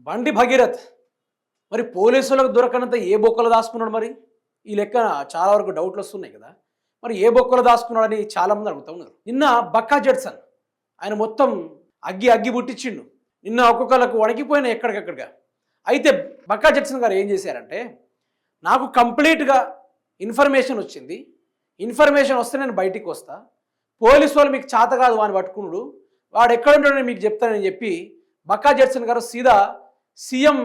బండి భగీరథ్ మరి పోలీసులకు దొరకనంత ఏ బొక్కలు దాచుకున్నాడు మరి? ఈ లెక్క చాలా వరకు డౌట్లు వస్తున్నాయి కదా. మరి ఏ బొక్కలు దాచుకున్నాడని చాలామంది అడుగుతూ ఉన్నారు. నిన్న బక్కా జడ్సన్ ఆయన మొత్తం అగ్గి అగ్గి పుట్టించిండు. నిన్న ఒక్కొక్కరికి వణికిపోయిన ఎక్కడికక్కడిగా. అయితే బక్కా జడ్సన్ గారు ఏం చేశారంటే, నాకు కంప్లీట్గా ఇన్ఫర్మేషన్ వచ్చింది, ఇన్ఫర్మేషన్ వస్తే నేను బయటికి వస్తా, పోలీసు వాళ్ళు మీకు చేత కాదు వాడిని పట్టుకున్నాడు, వాడు ఎక్కడ ఉంటాడో మీకు చెప్తానని చెప్పి బక్కా జడ్సన్ గారు సీదా సీఎం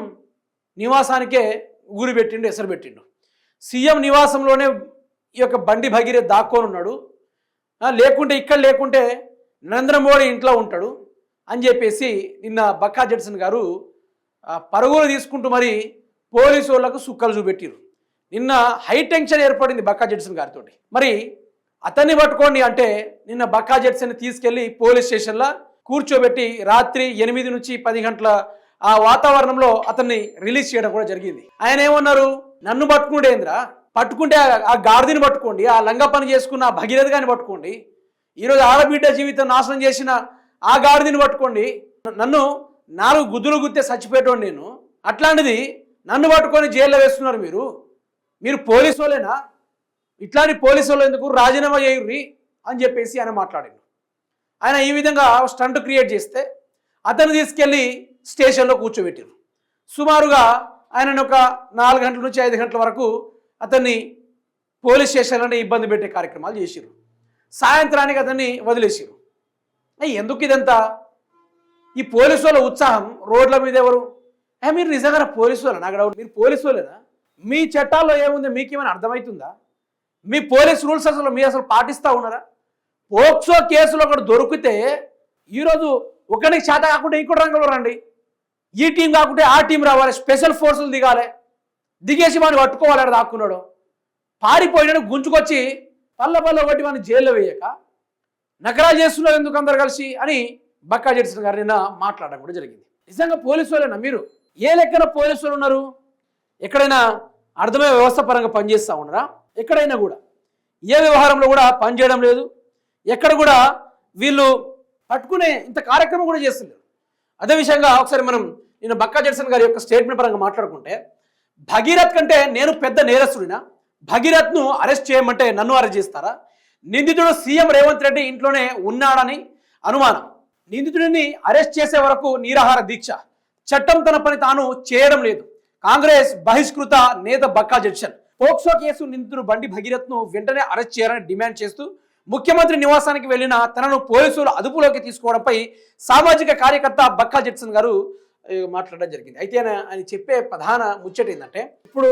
నివాసానికే ఊరు పెట్టిండు, ఎసరు పెట్టిండు. సీఎం నివాసంలోనే ఈ యొక్క బండి భగీరథ్ దాక్కొని ఉన్నాడు, లేకుంటే నరేంద్ర మోడీ ఇంట్లో ఉంటాడు అని చెప్పేసి నిన్న బక్కా జడ్సన్ గారు పరుగులు తీసుకుంటూ మరి పోలీసు వాళ్ళకు సుక్కలు చూపెట్టిరు. నిన్న హై టెన్షన్ ఏర్పడింది బక్కా జడ్సన్ గారితో. మరి అతన్ని పట్టుకోండి అంటే నిన్న బక్కా జడ్సన్ తీసుకెళ్లి పోలీస్ స్టేషన్లో కూర్చోబెట్టి రాత్రి 8 నుంచి 10 గంటల ఆ వాతావరణంలో అతన్ని రిలీజ్ చేయడం కూడా జరిగింది. ఆయన ఏమన్నారు, నన్ను పట్టుకుంటేంద్రా, పట్టుకుంటే ఆ గాడిదని పట్టుకోండి, ఆ లంగా పని చేసుకున్న భగీరథ గారిని పట్టుకోండి, ఈరోజు ఆడబిడ్డ జీవితం నాశనం చేసిన ఆ గాడిదని పట్టుకోండి, నన్ను 4 గుద్దులు గుత్తే చచ్చిపోయేటోండి నేను, అట్లాంటిది నన్ను పట్టుకొని జైల్లో వేస్తున్నారు మీరు పోలీసు వాళ్ళేనా, ఇట్లాంటి పోలీసు వాళ్ళు ఎందుకు రాజీనామా చేయుర్రి అని చెప్పేసి ఆయన మాట్లాడాడు. ఆయన ఈ విధంగా స్టంట్ క్రియేట్ చేస్తే అతను తీసుకెళ్ళి స్టేషన్లో కూర్చోబెట్టారు. సుమారుగా ఆయనను ఒక 4 గంటల నుంచి 5 గంటల వరకు అతన్ని పోలీస్ స్టేషన్లోనే ఇబ్బంది పెట్టే కార్యక్రమాలు చేసిరు. సాయంత్రానికి అతన్ని వదిలేసారు. ఎందుకు ఇదంతా? ఈ పోలీసు వాళ్ళ ఉత్సాహం రోడ్ల మీద ఎవరు? మీరు నిజంగా పోలీసు వాళ్ళ? నాకు డౌట్, మీరు పోలీసు వాళ్ళేనా? మీ చట్టాల్లో ఏముంది మీకేమైనా అర్థమవుతుందా? మీ పోలీస్ రూల్స్ అసలు పాటిస్తూ ఉన్నారా? పోక్సో కేసులో ఒకటి దొరికితే ఈరోజు ఒకరికి చేత కాకుండా ఇంకోటి రంగంలో రండి, ఈ టీం కాకుంటే ఆ టీం రావాలి, స్పెషల్ ఫోర్సులు దిగేసి వాడిని పట్టుకోవాలి. ఆడ దాక్కున్నాడు, పారిపోయినాడు, గుంజుకొచ్చి పల్ల ఒకటి వాడిని జైల్లో వేయక నగరాలు చేస్తున్నారు ఎందుకు అందరు కలిసి అని బక్కా జడ్సన్ గారు నిన్న మాట్లాడడం కూడా జరిగింది. నిజంగా పోలీసు వాళ్ళేనా మీరు? ఏ లెక్కన పోలీసు వాళ్ళు ఉన్నారు? ఎక్కడైనా అర్థమయ్యే వ్యవస్థ పరంగా పనిచేస్తూ ఉన్నారా? ఎక్కడైనా కూడా ఏ వ్యవహారంలో కూడా పనిచేయడం లేదు. ఎక్కడ కూడా వీళ్ళు పట్టుకునే ఇంత కార్యక్రమం కూడా చేస్తున్నారు. అదే విషయంగా ఒకసారి మనం నిన్న బక్కా జడ్సన్ గారి యొక్క స్టేట్మెంట్ పరంగా మాట్లాడుకుంటే, భగీరథ్ కంటే నేను పెద్ద నేరస్తుడినా? భగీరథ్ను అరెస్ట్ చేయమంటే నన్ను అరెస్ట్ చేస్తారా? నిందితుడు సీఎం రేవంత్ రెడ్డి ఇంట్లోనే ఉన్నాడని అనుమానం. నిందితుడిని అరెస్ట్ చేసే వరకు నిరాహార దీక్ష. చట్టం తన పని తాను చేయడం లేదు. కాంగ్రెస్ బహిష్కృత నేత బక్కా జడ్సన్. పోక్సో కేసు నిందితుడు బండి భగీరథ్ను వెంటనే అరెస్ట్ చేయాలని డిమాండ్ చేస్తూ ముఖ్యమంత్రి నివాసానికి వెళ్లిన తనను పోలీసులు అదుపులోకి తీసుకోవడంపై సామాజిక కార్యకర్త బక్కా జడ్సన్ గారు మాట్లాడడం జరిగింది. అయితే ఆయన చెప్పే ప్రధాన ముచ్చట ఏంటంటే, ఇప్పుడు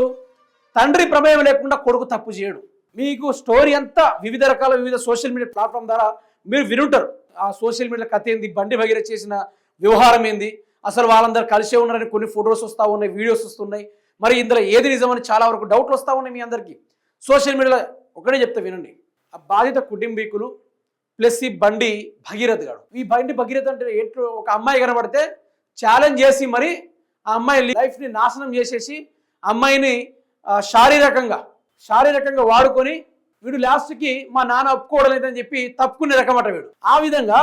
తండ్రి ప్రమేయం లేకుండా కొడుకు తప్పు చేయడు. మీకు స్టోరీ అంతా వివిధ సోషల్ మీడియా ప్లాట్ఫామ్ ద్వారా మీరు వినుంటారు. ఆ సోషల్ మీడియా కథ ఏంది, బండి భగీరథ్ చేసిన వ్యవహారం ఏంది, అసలు వాళ్ళందరూ కలిసే ఉన్నారని కొన్ని ఫొటోస్ వస్తూ ఉన్నాయి, వీడియోస్ వస్తున్నాయి. మరి ఇందులో ఏది నిజమని చాలా వరకు డౌట్లు వస్తూ ఉన్నాయి మీ అందరికీ. సోషల్ మీడియాలో ఒకటే చెప్తే వినండి. ఆ బాధిత కుటుంబీకులు ప్లస్ ఈ బండి భగీరథ్ గారు, ఈ బండి భగీరథ్ అంటే ఏంటో, ఒక అమ్మాయి కనబడితే ఛాలెంజ్ చేసి మరి ఆ అమ్మాయి లైఫ్ని నాశనం చేసేసి అమ్మాయిని శారీరకంగా వాడుకొని వీడు లాస్ట్కి మా నాన్న ఒప్పుకోవడం లేదని చెప్పి తప్పుకునే రకమట వీడు. ఆ విధంగా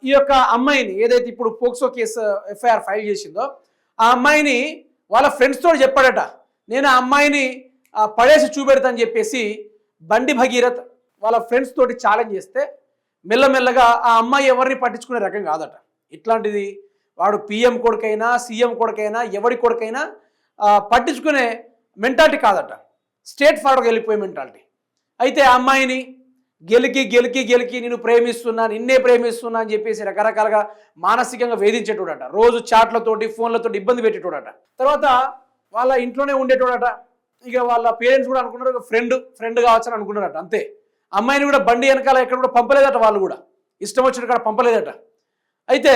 ఈ యొక్క అమ్మాయిని ఏదైతే ఇప్పుడు పోక్సో కేసు ఎఫ్ఐఆర్ ఫైల్ చేసిందో ఆ అమ్మాయిని వాళ్ళ ఫ్రెండ్స్ తోటి చెప్పాడట, నేను ఆ అమ్మాయిని పడేసి చూపెడతాని చెప్పేసి బండి భగీరథ్ వాళ్ళ ఫ్రెండ్స్ తోటి ఛాలెంజ్ చేస్తే మెల్లమెల్లగా ఆ అమ్మాయి ఎవరిని పట్టించుకునే రకం కాదట. ఇట్లాంటిది వాడు పిఎం కొడుకైనా సీఎం కొడుకైనా ఎవరి కొడుకైనా పట్టించుకునే మెంటాలిటీ కాదట, స్ట్రేట్ ఫార్వర్డ్గా వెళ్ళిపోయే మెంటాలిటీ. అయితే ఆ అమ్మాయిని గెలికి నేను ప్రేమిస్తున్నా, నిన్నే ప్రేమిస్తున్నా అని చెప్పేసి రకరకాలుగా మానసికంగా వేధించేటోడట. రోజు చాట్లతోటి ఫోన్లతోటి ఇబ్బంది పెట్టేటోడట. తర్వాత వాళ్ళ ఇంట్లోనే ఉండేటోడట. ఇక వాళ్ళ పేరెంట్స్ కూడా అనుకున్నారు ఫ్రెండ్ కావచ్చని అనుకున్నారట. అంతే. అమ్మాయిని కూడా బండి వెనకాల ఎక్కడ కూడా పంపలేదట, వాళ్ళు కూడా ఇష్టం వచ్చిన కాడ పంపలేదట. అయితే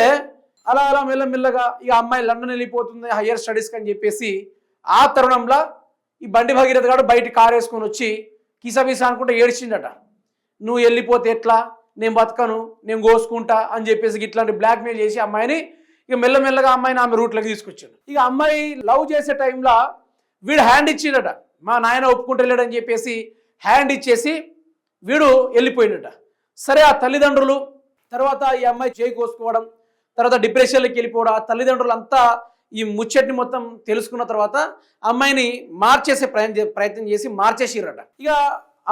అలా మెల్లమెల్లగా ఇక అమ్మాయి లండన్ వెళ్ళిపోతుంది హయ్యర్ స్టడీస్కి అని చెప్పేసి ఆ తరుణంలో ఈ బండి భగీరథ్ గారు బయట కారు వేసుకొని వచ్చి కిసబీసా అనుకుంటే ఏడ్చిందట. నువ్వు వెళ్ళిపోతే ఎట్లా, నేను బతకను, నేను కోసుకుంటా అని చెప్పేసి ఇట్లాంటి బ్లాక్మెయిల్ చేసి అమ్మాయిని ఇక మెల్లమెల్లగా అమ్మాయిని ఆమె రూట్లోకి తీసుకొచ్చాడు. ఇక అమ్మాయి లవ్ చేసే టైంలో వీడు హ్యాండ్ ఇచ్చిండట, మా నాయన ఒప్పుకుంటలేడని చెప్పేసి హ్యాండ్ ఇచ్చేసి వీడు వెళ్ళిపోయినట. సరే, ఆ తల్లిదండ్రులు తర్వాత ఈ అమ్మాయి చేయి కోసుకోవడం, తర్వాత డిప్రెషన్లోకి వెళ్ళిపోవడం, ఆ తల్లిదండ్రులు అంతా ఈ ముచ్చట్ని మొత్తం తెలుసుకున్న తర్వాత అమ్మాయిని మార్చేసే ప్రయత్నం చేసి మార్చేసిరట. ఇక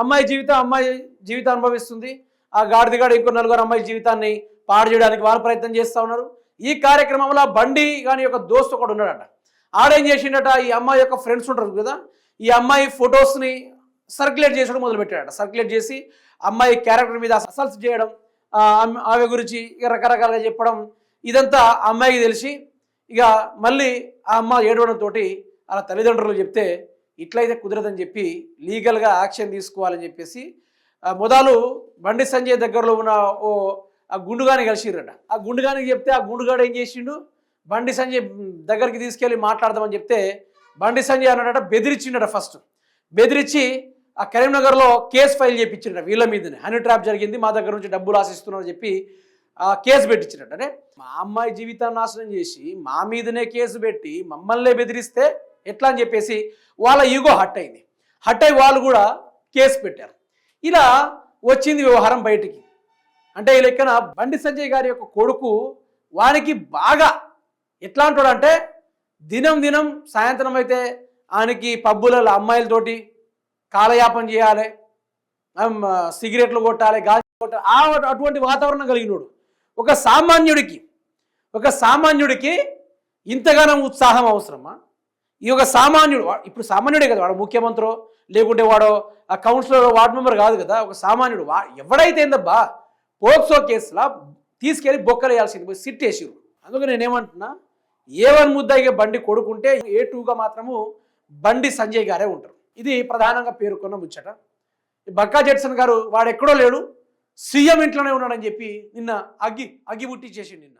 అమ్మాయి జీవితం అనుభవిస్తుంది. ఆ గాడిదిగాడు ఇంకో నలుగురు అమ్మాయి జీవితాన్ని పాడు చేయడానికి వాళ్ళు ప్రయత్నం చేస్తూ ఉన్నారు. ఈ కార్యక్రమంలో బండి కానీ ఒక దోస్తు ఒకడు ఉన్నాడట. ఆడేం చేసిండట, ఈ అమ్మాయి యొక్క ఫ్రెండ్స్ ఉంటారు కదా, ఈ అమ్మాయి ఫొటోస్ని సర్క్యులేట్ చేయడం మొదలుపెట్టాడట. సర్క్యులేట్ చేసి అమ్మాయి క్యారెక్టర్ మీద అసల్ట్ చేయడం, ఆమె గురించి రకరకాలుగా చెప్పడం, ఇదంతా అమ్మాయికి తెలిసి ఇక మళ్ళీ ఆ అమ్మ ఏడవడంతో అలా తల్లిదండ్రులు చెప్తే ఇట్లయితే కుదరదని చెప్పి లీగల్గా యాక్షన్ తీసుకోవాలని చెప్పేసి మొదలు బండి సంజయ్ దగ్గరలో ఉన్న ఆ గుండుగాని కలిసిరట. ఆ గుండుగానికి చెప్తే ఆ గుండుగాడు ఏం చేసిండు, బండి సంజయ్ దగ్గరికి తీసుకెళ్ళి మాట్లాడదామని చెప్తే బండి సంజయ్ అన్నాడట, బెదిరించిండట. ఫస్ట్ బెదిరించి ఆ కరీంనగర్లో కేసు ఫైల్ చేయించిండట వీళ్ళ మీదనే, హనీ ట్రాప్ జరిగింది, మా దగ్గర నుంచి డబ్బులు ఆశిస్తున్నారని చెప్పి ఆ కేసు పెట్టించినట్టు. అంటే మా అమ్మాయి జీవితాన్ని నాశనం చేసి మా మీదనే కేసు పెట్టి మమ్మల్నే బెదిరిస్తే ఎట్లా అని చెప్పేసి వాళ్ళ ఈగో హట్ అయింది. హట్ అయ్యి వాళ్ళు కూడా కేసు పెట్టారు. ఇలా వచ్చింది వ్యవహారం బయటికి. అంటే ఈ లెక్కన బండి సంజయ్ గారి యొక్క కొడుకు వానికి బాగా ఎట్లా అంటాడు అంటే, దినం సాయంత్రం అయితే ఆయనకి పబ్బులలో అమ్మాయిలతోటి కాలయాపన చేయాలి, సిగరెట్లు కొట్టాలి, గాంజా కొట్టాలి, అటువంటి వాతావరణం కలిగినోడు. ఒక సామాన్యుడికి ఇంతగానో ఉత్సాహం అవసరమా? ఈ ఒక సామాన్యుడు, ఇప్పుడు సామాన్యుడే కదా, వాడు ముఖ్యమంత్రి లేకుంటే వాడు ఆ కౌన్సిలర్ వార్డు మెంబర్ కాదు కదా, ఒక సామాన్యుడు ఎవడైతే ఏందబ్బా పోక్సో కేసులా తీసుకెళ్ళి బొక్కలేయాల్సింది, పోయి సిట్ వేసిరు. అందుకే నేనేమంటున్నా, A1 ముద్దాయిగా బండి కొడుకుంటే A2గా మాత్రము బండి సంజయ్ గారే ఉంటారు. ఇది ప్రధానంగా పేర్కొన్న ముచ్చట. బక్కా జడ్సన్ గారు వాడు ఎక్కడో లేడు, సీఎం ఇంట్లోనే ఉన్నాడని చెప్పి నిన్న అగ్గి పుట్టించేసి నిన్న